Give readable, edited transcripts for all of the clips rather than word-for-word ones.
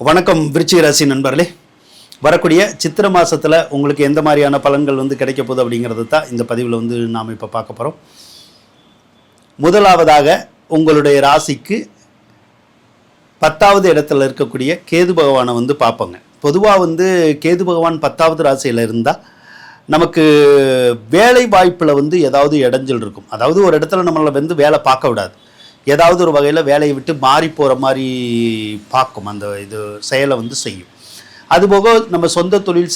வணக்கம் விருச்சிக ராசி நண்பர்களே. வரக்கூடிய சித்திரை மாதத்தில் உங்களுக்கு எந்த மாதிரியான பலன்கள் கிடைக்க போகுது அப்படிங்கிறது தான் இந்த பதிவில் நாம் இப்போ பார்க்க போகிறோம். முதலாவதாக உங்களுடைய ராசிக்கு 10வது இடத்துல இருக்கக்கூடிய கேது பகவானை பார்ப்போங்க. பொதுவாக கேது பகவான் 10வது ராசியில் இருந்தால் நமக்கு வேலை வாய்ப்பில் ஏதாவது இடைஞ்சல் இருக்கும். அதாவது ஒரு இடத்துல நம்மளை வேலை பார்க்க விடாது, ஏதாவது ஒரு வகையில் வேலையை விட்டு மாறி போகிற மாதிரி பார்க்கும். அந்த இது செயலை செய்யும். அதுபோக நம்ம சொந்த தொழில்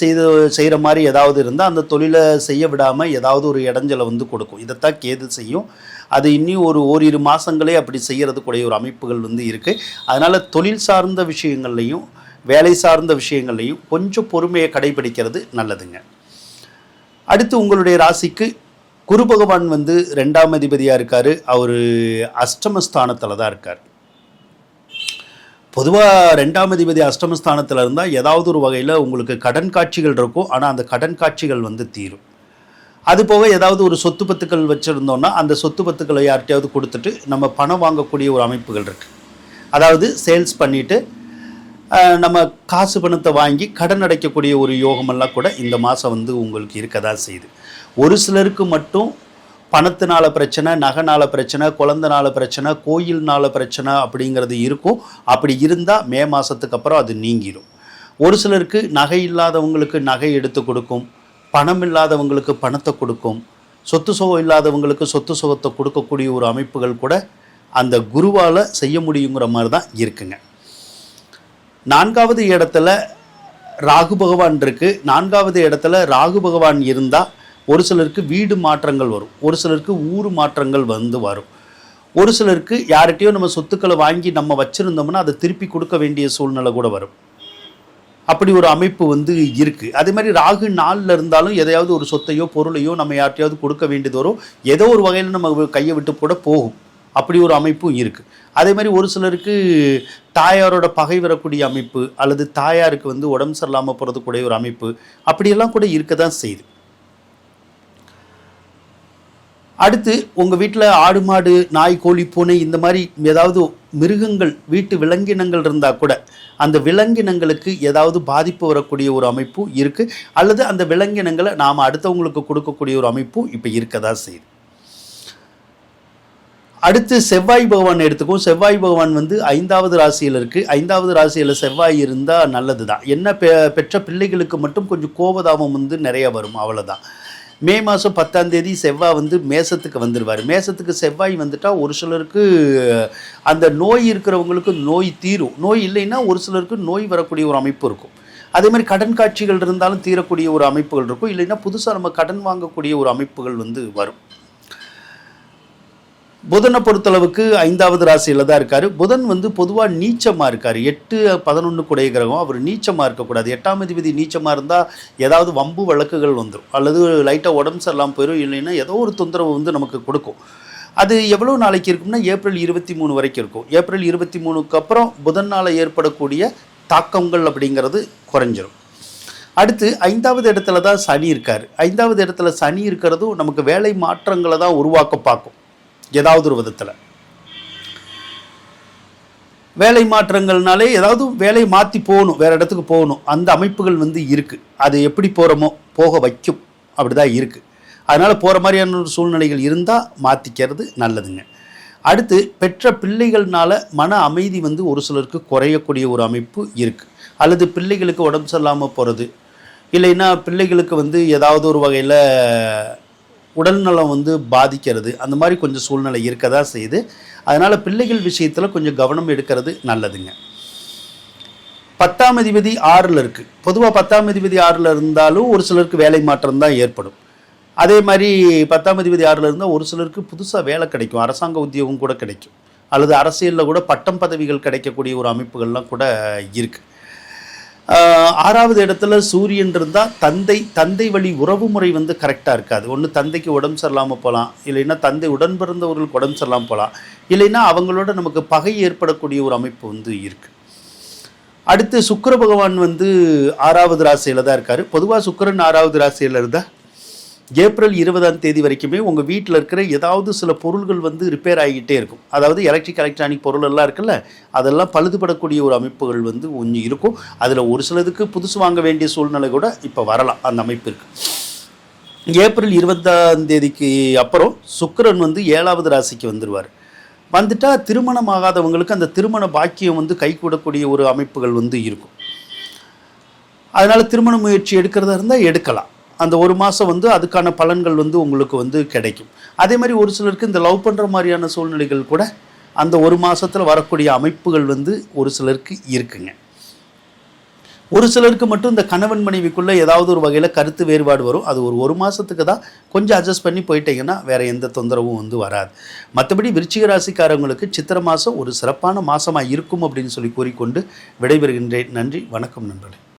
செய்கிற மாதிரி ஏதாவது இருந்தால் அந்த தொழிலை செய்ய விடாமல் ஏதாவது ஒரு இடைஞ்சலை கொடுக்கும். இதைத்தான் கேது செய்யும். அது இன்னும் ஓரிரு மாதங்களே அப்படி செய்கிறதுக்குடைய ஒரு அமைப்புகள் இருக்குது. அதனால் தொழில் சார்ந்த விஷயங்கள்லையும் வேலை சார்ந்த விஷயங்கள்லையும் கொஞ்சம் பொறுமையை கடைபிடிக்கிறது நல்லதுங்க. அடுத்து உங்களுடைய ராசிக்கு குரு பகவான் 2ஆம் அதிபதியாக இருக்கார். அவர் அஷ்டமஸ்தானத்தில் தான் இருக்கார். பொதுவாக 2ஆம் அதிபதி அஷ்டமஸ்தானத்தில் இருந்தால் ஏதாவது ஒரு வகையில் உங்களுக்கு கடன் காட்சிகள் இருக்கும். ஆனால் அந்த கடன் காட்சிகள் தீரும். அதுபோக ஏதாவது ஒரு சொத்து பத்துக்கள் வச்சுருந்தோன்னா அந்த சொத்து பத்துக்களை யார்கிட்டையாவது கொடுத்துட்டு நம்ம பணம் வாங்கக்கூடிய ஒரு அமைப்புகள் இருக்குது. அதாவது சேல்ஸ் பண்ணிவிட்டு நம்ம காசு பணத்தை வாங்கி கடன் அடைக்கக்கூடிய ஒரு யோகமெல்லாம் கூட இந்த மாதம் உங்களுக்கு இருக்க தான் செய்யுது. ஒரு சிலருக்கு மட்டும் பணத்தினால பிரச்சனை, நகைனால பிரச்சனை, குழந்தைனால பிரச்சனை, கோயில்னால பிரச்சனை அப்படிங்கிறது இருக்கும். அப்படி இருந்தால் மே மாதத்துக்கு அப்புறம் அது நீங்கிடும். ஒரு சிலருக்கு நகை இல்லாதவங்களுக்கு நகை எடுத்து கொடுக்கும், பணம் இல்லாதவங்களுக்கு பணத்தை கொடுக்கும், சொத்து சுகம் இல்லாதவங்களுக்கு சொத்து சுகத்தை கொடுக்கக்கூடிய ஒரு அமைப்புகள் கூட அந்த குருவால் செய்ய முடியுங்கிற மாதிரி தான் இருக்குங்க. 4வது இடத்துல ராகு பகவான் இருக்குது. 4வது இடத்துல ராகு பகவான் இருந்தால் ஒரு சிலருக்கு வீடு மாற்றங்கள் வரும், ஒரு சிலருக்கு ஊர் மாற்றங்கள் வரும், ஒரு சிலருக்கு யார்கிட்டையோ நம்ம சொத்துக்களை வாங்கி நம்ம வச்சுருந்தோம்னா அதை திருப்பி கொடுக்க வேண்டிய சூழ்நிலை கூட வரும். அப்படி ஒரு அமைப்பு இருக்குது. அதே மாதிரி ராகு 4ல் இருந்தாலும் எதையாவது ஒரு சொத்தையோ பொருளையோ நம்ம யார்கிட்டையாவது கொடுக்க வேண்டியது வரும். ஏதோ ஒரு வகையில் நம்ம கையை விட்டு கூட போகும். அப்படி ஒரு அமைப்பும் இருக்குது. அதே மாதிரி ஒரு சிலருக்கு தாயாரோட பகை வரக்கூடிய அமைப்பு, அல்லது தாயாருக்கு உடம்பு சரியில்லாமல் போகிறதுக்கூடிய ஒரு அமைப்பு, அப்படியெல்லாம் கூட இருக்க தான் செய்யுது. அடுத்து உங்கள் வீட்டில் ஆடு மாடு நாய் கோழி பூனை இந்த மாதிரி ஏதாவது மிருகங்கள் வீட்டு விலங்கினங்கள் இருந்தால் கூட அந்த விலங்கினங்களுக்கு ஏதாவது பாதிப்பு வரக்கூடிய ஒரு அமைப்பும் இருக்குது. அல்லது அந்த விலங்கினங்களை நாம் அடுத்தவங்களுக்கு கொடுக்கக்கூடிய ஒரு அமைப்பும் இப்போ இருக்க தான் செய்யுது. அடுத்து செவ்வாய் பகவான் எடுத்துக்கும். செவ்வாய் பகவான் 5வது ராசியில் இருக்குது. 5வது ராசியில் செவ்வாய் இருந்தால் நல்லது தான். என்ன பெற்ற பிள்ளைகளுக்கு மட்டும் கொஞ்சம் கோபதாபம் நிறைய வரும், அவ்வளோதான். மே மாதம் 10ஆம் தேதி செவ்வாய் மேசத்துக்கு வந்துடுவார். மேசத்துக்கு செவ்வாய் வந்துட்டால் ஒரு சிலருக்கு அந்த நோய் இருக்கிறவங்களுக்கு நோய் தீரும். நோய் இல்லைன்னா ஒரு சிலருக்கு நோய் வரக்கூடிய ஒரு அமைப்பு இருக்கும். அதே மாதிரி கடன் காட்சிகள் இருந்தாலும் தீரக்கூடிய ஒரு அமைப்புகள் இருக்கும். இல்லைன்னா புதுசாக நம்ம கடன் வாங்கக்கூடிய ஒரு அமைப்புகள் வரும். புதனை பொறுத்தளவுக்கு 5வது ராசியில் தான் இருக்கார். புதன் பொதுவாக நீச்சமாக இருக்கார். 8, 11 குடைய கிரகம். அவர் நீச்சமாக இருக்கக்கூடாது. 8ஆம் அதிபதி நீச்சமாக இருந்தால் ஏதாவது வம்பு வழக்குகள் வந்துடும், அல்லது லைட்டாக உடம்பு சரியில்லாமல் போயிடும், இல்லைன்னா ஏதோ ஒரு தொந்தரவு நமக்கு கொடுக்கும். அது எவ்வளோ நாளைக்கு இருக்கும்னா ஏப்ரல் 23 வரைக்கும் இருக்கும். ஏப்ரல் 23க்கு அப்புறம் புதனால் ஏற்படக்கூடிய தாக்கங்கள் அப்படிங்கிறது குறைஞ்சிரும். அடுத்து 5வது இடத்துல தான் சனி இருக்கார். 5வது இடத்துல சனி இருக்கிறதும் நமக்கு வேலை மாற்றங்களை தான் உருவாக்க பார்க்கும். ஏதாவது ஒரு விதத்தில் வேலை மாற்றங்கள்னாலே ஏதாவது வேலையை மாற்றி போகணும், வேறு இடத்துக்கு போகணும், அந்த அமைப்புகள் இருக்குது. அது எப்படி போகிறோமோ போக வைக்கும், அப்படி தான் இருக்குது. அதனால் போகிற மாதிரியான ஒரு சூழ்நிலைகள் இருந்தால் மாற்றிக்கிறது நல்லதுங்க. அடுத்து பெற்ற பிள்ளைகள்னால மன அமைதி ஒரு சிலருக்கு குறையக்கூடிய ஒரு அமைப்பு இருக்குது. அல்லது பிள்ளைகளுக்கு உடம்பு சரியில்லாமல் போகிறது, இல்லைன்னா பிள்ளைகளுக்கு ஏதாவது ஒரு வகையில் உடல்நலம் பாதிக்கிறது, அந்த மாதிரி கொஞ்சம் சூழ்நிலை இருக்க தான் செய்யுது. அதனால் பிள்ளைகள் விஷயத்தில் கொஞ்சம் கவனம் எடுக்கிறது நல்லதுங்க. 10ஆம் அதிபதி 6ல் இருக்குது. பொதுவாக 10ஆம் அதிபதி 6ல் இருந்தாலும் ஒரு சிலருக்கு வேலை மாற்றம் தான் ஏற்படும். அதே மாதிரி 10ஆம் அதிபதி 6ல் இருந்தால் ஒரு சிலருக்கு புதுசாக வேலை கிடைக்கும், அரசாங்க உத்தியோகம் கூட கிடைக்கும், அல்லது அரசியலில் கூட பட்டம் பதவிகள் கிடைக்கக்கூடிய ஒரு அமைப்புகள்லாம் கூட இருக்குது. 6வது இடத்துல சூரியன் இருந்தால் தந்தை வழி உறவு முறை கரெக்டாக இருக்காது. ஒன்று தந்தைக்கு உடம்பு சரியில்லாமல் போகலாம், இல்லைன்னா தந்தை உடன் பிறந்தவர்களுக்கு உடம்பு சரியில்லாமல் போகலாம், இல்லைன்னா அவங்களோட நமக்கு பகை ஏற்படக்கூடிய ஒரு அமைப்பு இருக்குது. அடுத்து சுக்கிர பகவான் 6வது ராசியில் தான் இருக்கார். பொதுவாக சுக்கிரன் 6வது ராசியில் இருந்தால் ஏப்ரல் 20ஆம் தேதி வரைக்குமே உங்கள் வீட்டில் இருக்கிற ஏதாவது சில பொருள்கள் வந்து ரிப்பேர் ஆகிக்கிட்டே இருக்கும். அதாவது எலக்ட்ரானிக் பொருள் எல்லாம் இருக்குல்ல, அதெல்லாம் பழுதுபடக்கூடிய ஒரு அமைப்புகள் வந்து கொஞ்சம் இருக்கும். அதில் ஒரு சிலதுக்கு புதுசு வாங்க வேண்டிய சூழ்நிலை கூட இப்போ வரலாம். அந்த அமைப்பு இருக்குது. ஏப்ரல் 20ஆம் தேதிக்கு அப்புறம் சுக்கிரன் வந்து 7வது ராசிக்கு வந்துடுவார். வந்துட்டால் திருமணம் ஆகாதவங்களுக்கு அந்த திருமண பாக்கியம் வந்து கைகூடக்கூடிய ஒரு அமைப்புகள் வந்து இருக்கும். அதனால் திருமண முயற்சி எடுக்கிறதா இருந்தால் எடுக்கலாம். அந்த ஒரு மாதம் வந்து அதுக்கான பலன்கள் வந்து உங்களுக்கு வந்து கிடைக்கும். அதே மாதிரி ஒரு சிலருக்கு இந்த லவ் பண்ணுற மாதிரியான சூழ்நிலைகள் கூட அந்த ஒரு மாதத்தில் வரக்கூடிய அமைப்புகள் வந்து ஒரு சிலருக்கு இருக்குங்க. ஒரு சிலருக்கு மட்டும் இந்த கணவன் மனைவிக்குள்ளே ஏதாவது ஒரு வகையில் கருத்து வேறுபாடு வரும். அது ஒரு மாதத்துக்கு தான். கொஞ்சம் அட்ஜஸ்ட் பண்ணி போயிட்டீங்கன்னா வேறு எந்த தொந்தரவும் வந்து வராது. மற்றபடி விருச்சிக ராசிக்காரங்களுக்கு சித்திரை மாதம் ஒரு சிறப்பான மாதமாக இருக்கும் அப்படின்னு சொல்லி கூறிக்கொண்டு விடைபெறுகின்றேன். நன்றி, வணக்கம் நண்பர்களே.